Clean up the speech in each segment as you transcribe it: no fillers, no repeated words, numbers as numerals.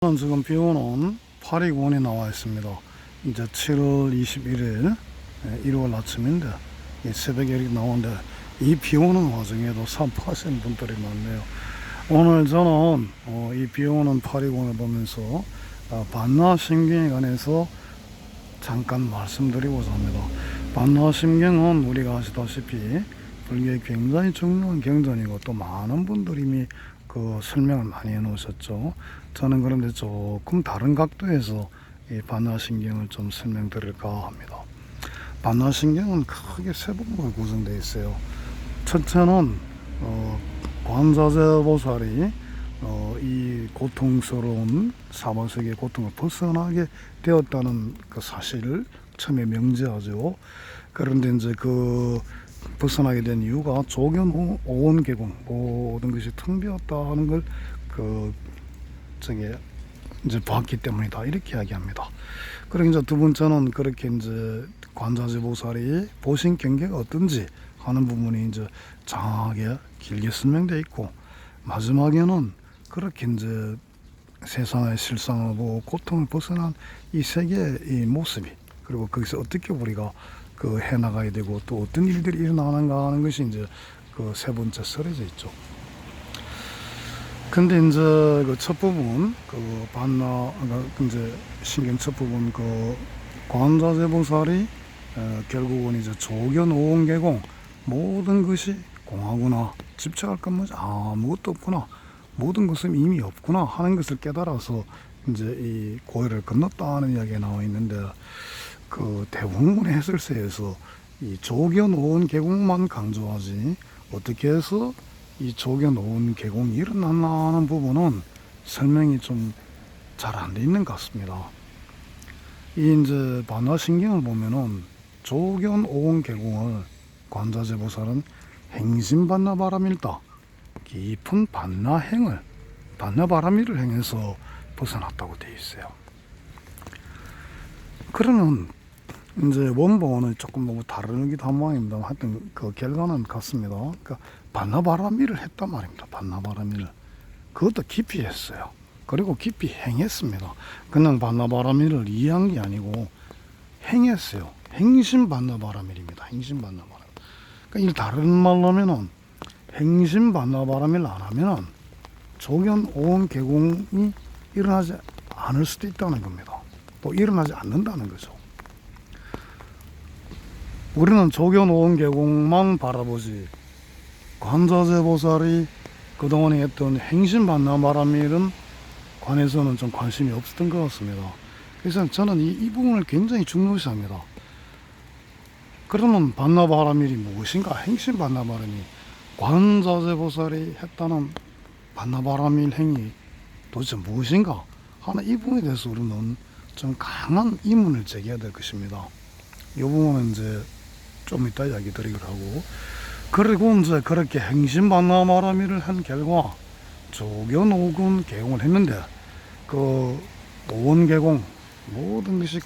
저는 지금 비 오는 파리공원에 나와 있습니다. 이제 7월 21일 일요일 아침인데 새벽에 이렇게 나오는데 이 비 오는 와중에도 산책하시는 분들이 많네요. 오늘 저는 이 비 오는 파리공원을 보면서 반나심경에 관해서 잠깐 말씀드리고자 합니다. 반나심경은 우리가 아시다시피 불교의 굉장히 중요한 경전이고 또 많은 분들이 이미 그 설명을 많이 해 놓으셨죠. 저는 그런데 조금 다른 각도에서 이 반나심경을 좀 설명드릴까 합니다. 반나심경은 크게 세 부분으로 구성되어 있어요. 첫째는 관자재 보살이 이 고통스러운 사바세계의 고통을 벗어나게 되었다는 그 사실을 처음에 명제하죠. 그런데 이제 그 벗어나게 된 이유가 조견 오온계공 모든 것이 텅 비었다는 걸 이제 봤기 때문이다 이렇게 이야기합니다. 그리고 이제 두 번째는 그렇게 이제 관자재 보살이 보신 경계가 어떤지 하는 부분이 이제 장하게 길게 설명되어 있고, 마지막에는 그렇게 이제 세상의 실상을 보고 고통을 벗어난 이 세계의 이 모습이, 그리고 거기서 어떻게 우리가 해나가야 되고 또 어떤 일들이 일어나는가 하는 것이 이제 그 세 번째 설에져 있죠. 근데 이제 그 첫 부분, 이제 신경 첫 부분, 관자재 보살이 결국은 이제 조견 오온계공 모든 것이 공하구나, 집착할 건 아무것도 없구나, 모든 것은 이미 없구나 하는 것을 깨달아서 이제 이 고해를 건넜다는 이야기가 나와 있는데, 그 대부분의 해설서에서 이 조견 오온계공만 강조하지 어떻게 해서 이 조견 오온계공이 일어났나 하는 부분은 설명이 좀 잘 안 돼 있는 것 같습니다. 이 이제 반나심경을 보면은 조견 오온계공을 관자재 보살은 행심반나바라밀다, 깊은 반나바라밀을 행해서 벗어났다고 되어 있어요. 그러면 이제 원본은 조금 너무 다르기도 한 모양입니다. 하여튼 그 결과는 같습니다. 그러니까 반나바라밀을 했단 말입니다. 반나바라밀을 그것도 깊이 했어요. 그리고 깊이 행했습니다. 그냥 반나바라밀을 이해한 게 아니고 행했어요. 행심반나바라밀입니다. 행심반나바라밀. 그러니까 이 다른 말로 하면은 행심반나바라밀 안 하면은 조견 오온계공이 일어나지 않을 수도 있다는 겁니다. 또 일어나지 않는다는 거죠. 우리는 조견 오온계공만 바라보지 관자재 보살이 그동안에 했던 행심반나바라밀은 관해서는 좀 관심이 없었던 것 같습니다. 그래서 저는 이 부분을 굉장히 중요시합니다. 그러면 반나바라밀이 무엇인가? 행심반나바라밀, 관자재 보살이 했다는 반나바라밀 행위 도대체 무엇인가 하는 이 부분에 대해서 우리는 좀 강한 의문을 제기해야 될 것입니다. 이 부분은 이제 좀 이따 이야기 드리기로 하고, 그리고 이제 그렇게 행심반나바라밀을 한 결과 조견 오온계공을 했는데, 그 오온계공 모든 것이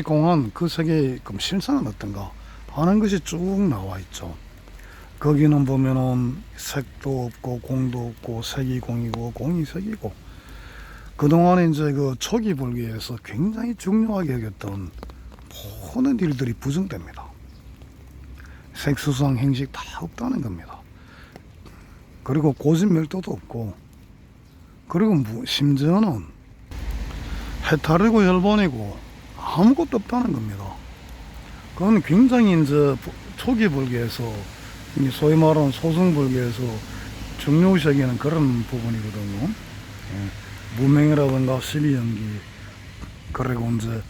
공한 그 세계의 실상은 어떤가 하는 것이 쭉 나와 있죠. 거기는 보면은 색도 없고 공도 없고 색이 공이고 공이 색이고, 그동안에 이제 그 초기 불교에서 굉장히 중요하게 여겼던 모든 일들이 부정됩니다. 색수상 행식 다 없다는 겁니다. 그리고 고진멸도도 없고, 그리고 심지어는 해탈이고 열반이고 아무것도 없다는 겁니다. 그건 굉장히 이제 초기 불교에서, 소위 말하는 소승불교에서 중요시하기는 그런 부분이거든요. 무명이라든가 12연기, 그리고 이제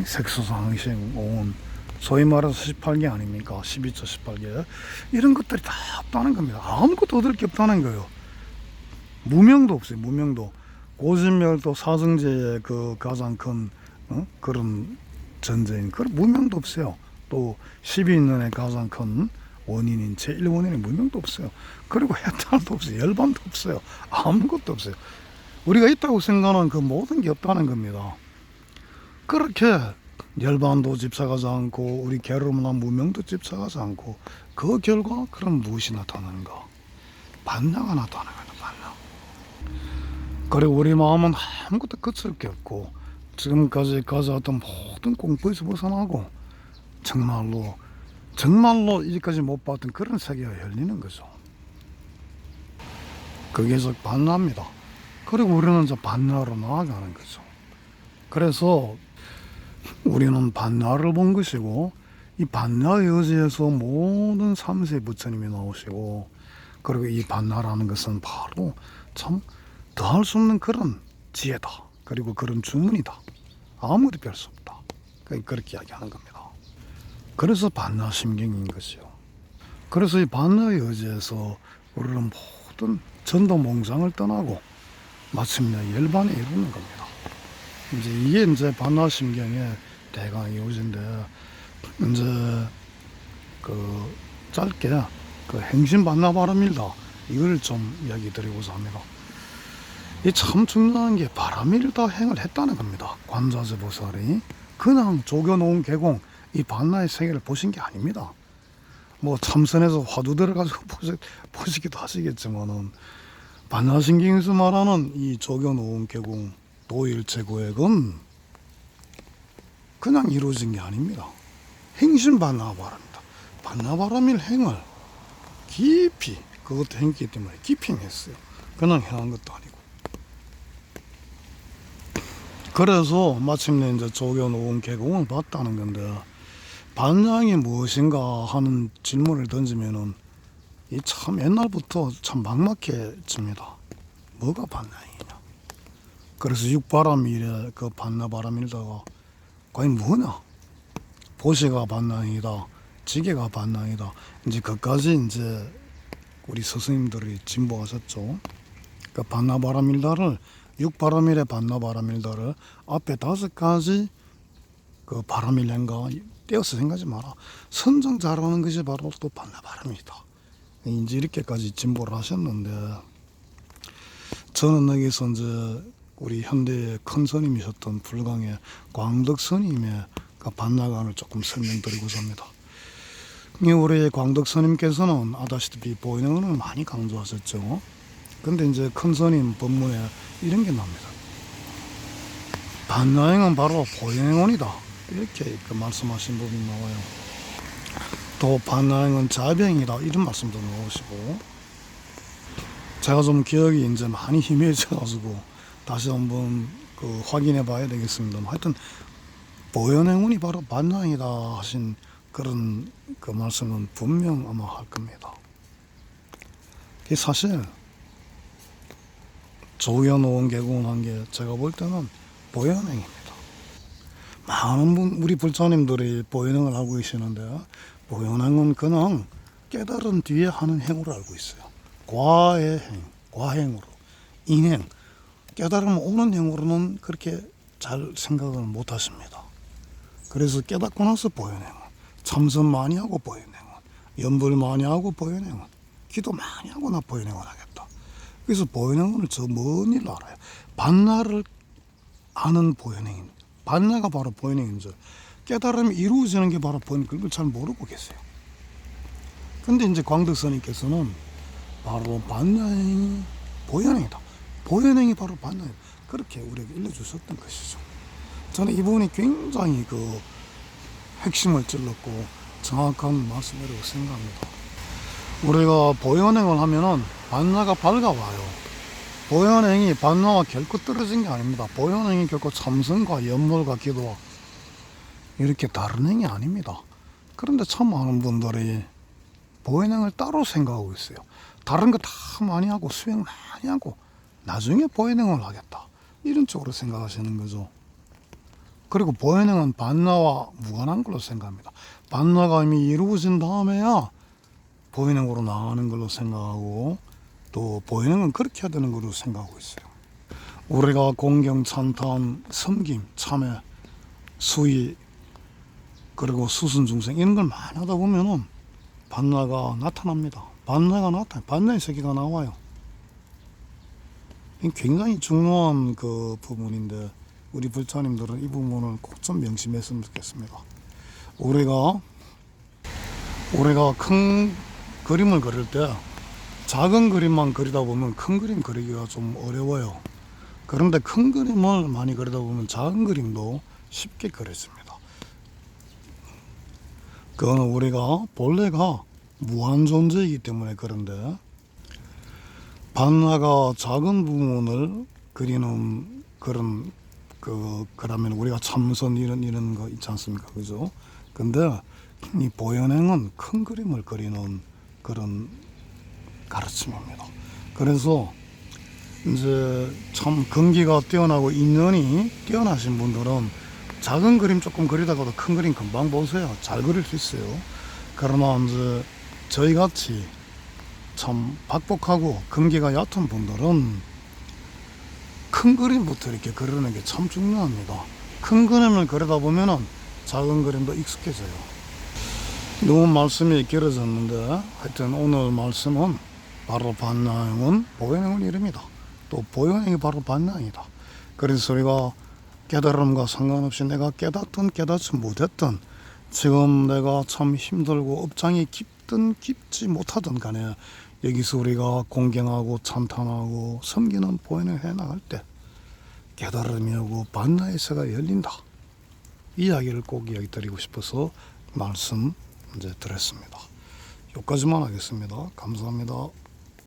색수상식 오온, 소위 말해서 18개 아닙니까? 12조 18개. 이런 것들이 다 없다는 겁니다. 아무것도 얻을 게 없다는 거예요. 무명도 없어요. 무명도. 고진멸도 사정제의 그 가장 큰 그런 전제인 그런 무명도 없어요. 또 12인연의 가장 큰 원인인 제1원인의 무명도 없어요. 그리고 해탈도 없어요. 열반도 없어요. 아무것도 없어요. 우리가 있다고 생각하는 그 모든 게 없다는 겁니다. 그렇게 열반도 집착하지 않고 우리 괴로움이나 무명도 집착하지 않고, 그 결과 그럼 무엇이 나타나는가? 반야가 나타나는 거예요. 반야. 그리고 우리 마음은 아무것도 거칠 게 없고 지금까지 가져왔던 모든 공포에서 벗어나고 정말로 이제까지 못 봤던 그런 세계가 열리는 거죠. 그게 저 반나입니다. 그리고 우리는 저 반나로 나아가는 거죠. 그래서 우리는 반나를 본 것이고 이 반나의 의지에서 모든 3세 부처님이 나오시고 그리고 이 반나라는 것은 바로 참 더할 수 없는 그런 지혜다. 그리고 그런 주문이다. 아무리 별 수 없다. 그렇게 이야기하는 겁니다. 그래서 반나 심경인 것이요. 그래서 이 반나의 의지에서 우리는 모든 전도 몽상을 떠나고 마침내 열반에 이루는 겁니다. 이게 이제 반나 심경의 대강 이유인데 이제 그 짧게 그 행신 반나 바람일다 이걸 좀 이야기 드리고자 합니다. 이 참 중요한 게 바람일다 행을 했다는 겁니다. 관자재 보살이 그냥 조겨놓은 계공 이 반나의 세계를 보신 게 아닙니다. 뭐 참선에서 화두 들어가지고 보시기도 하시겠지만은 반나심경에서 말하는 이 조겨놓은 계공 도일체 고액은 그냥 이루어진 게 아닙니다. 행신 반나바람입니다. 반나바람일 행을 깊이 그것도 행기 때문에 깊이 했어요. 그냥 행한 것도 아니고. 그래서 마침내 이제 조겨놓은 계공을 봤다는 건데 반야행이 무엇인가 하는 질문을 던지면은 이 참 옛날부터 참 막막해집니다. 뭐가 반야행이냐? 그래서 육바람일에 그 반나바람일다가 과연 뭐냐? 보시가 반야행이다, 지게가 반야행이다. 이제 그까지 이제 우리 스승님들이 진보하셨죠. 그 반나바람일다를 육바람일에 반나바람일다를 앞에 5가지 그 바람일행과 떼어서 생각하지 마라. 선정 잘하는 것이 바로 또 반나바람이다. 이제 이렇게까지 진보를 하셨는데 저는 여기서 이제 우리 현대의 큰 스님이셨던 불광의 광덕 스님의 그 반나관을 조금 설명드리고자 합니다. 우리 광덕 스님께서는 아다시피 보이는 많이 강조하셨죠. 근데 이제 큰 스님 법문에 이런 게 나옵니다. 반야행은 바로 보행원이다. 이렇게 그 말씀하신 부분이 나와요. 또 반야행은 자비행이다. 이런 말씀도 나오시고 제가 좀 기억이 이제 많이 희미해져가지고 다시 한번 그 확인해 봐야 되겠습니다. 하여튼 보현행운이 바로 반야행이다 하신 그런 그 말씀은 분명 아마 할 겁니다. 이 사실 조겨놓은 계공한 게 제가 볼 때는 보현행입니다. 많은 우리 불자님들이 보현행을 알고 계시는데 보현행은 그냥 깨달은 뒤에 하는 행으로 알고 있어요. 과의 행, 과행으로 인행, 깨달음 오는 행으로는 그렇게 잘 생각을 못 하십니다. 그래서 깨닫고 나서 보현행은 참선 많이 하고 보현행은 연불 많이 하고 보현행은 기도 많이 하고 나 보현행을 하겠다. 그래서 보현행은 저 먼 일로 알아요. 반나를 아는 보현행입니다. 반나가 바로 보현행인 줄 깨달음이 이루어지는 게 바로 보현행, 그걸 잘 모르고 계세요. 근데 이제 광덕스님께서는 바로 반야행이 보현행이다. 보현행이 바로 반야행. 그렇게 우리에게 일러주셨던 것이죠. 저는 이 부분이 굉장히 그 핵심을 찔렀고 정확한 말씀이라고 생각합니다. 우리가 보현행을 하면은 반야가 밝아와요. 보현행이 반야와 결코 떨어진 게 아닙니다. 보현행이 결코 참선과 연물과 기도와 이렇게 다른 행이 아닙니다. 그런데 참 많은 분들이 보현행을 따로 생각하고 있어요. 다른 거 다 많이 하고 수행 많이 하고 나중에 보현행을 하겠다. 이런 쪽으로 생각하시는 거죠. 그리고 보현행은 반야와 무관한 걸로 생각합니다. 반야가 이미 이루어진 다음에야 보현행으로 나가는 걸로 생각하고 또 보현행은 그렇게 해야 되는 걸로 생각하고 있어요. 우리가 공경, 찬탄, 섬김, 참회, 수의 그리고 수순 중생 이런 걸 많이 하다 보면은 반야가 나타납니다. 반야의 세계가 나와요. 굉장히 중요한 그 부분인데 우리 불자님들은 이 부분을 꼭 좀 명심했으면 좋겠습니다. 우리가 큰 그림을 그릴 때 작은 그림만 그리다 보면 큰 그림 그리기가 좀 어려워요. 그런데 큰 그림을 많이 그리다 보면 작은 그림도 쉽게 그렸습니다. 그거는 우리가 본래가 무한 존재이기 때문에 그런데, 반나가 작은 부분을 그리는 그런 그러면 우리가 참선 이런 거 있지 않습니까? 그죠? 근데 이 보현행은 큰 그림을 그리는 그런 가르침입니다. 그래서 이제 참 근기가 뛰어나고 인연이 뛰어나신 분들은 작은 그림 조금 그리다가도 큰 그림 금방 보세요. 잘 그릴 수 있어요. 그러나 이제 저희 같이 참 박복하고 근기가 얕은 분들은 큰 그림부터 이렇게 그리는 게 참 중요합니다. 큰 그림을 그리다 보면은 작은 그림도 익숙해져요. 너무 말씀이 길어졌는데 하여튼 오늘 말씀은 바로 반야행은 보현행을 이릅니다. 또 보현행이 바로 반야행이다. 그래서 우리가 깨달음과 상관없이 내가 깨닫든 깨닫지 못했든 지금 내가 참 힘들고 업장이 깊든 깊지 못하든 간에 여기서 우리가 공경하고 찬탄하고 섬기는 보현을 해나갈 때 깨달음이 오고 반야의 새가 열린다. 이 이야기를 꼭 이야기 드리고 싶어서 말씀 이제 드렸습니다. 여기까지만 하겠습니다. 감사합니다.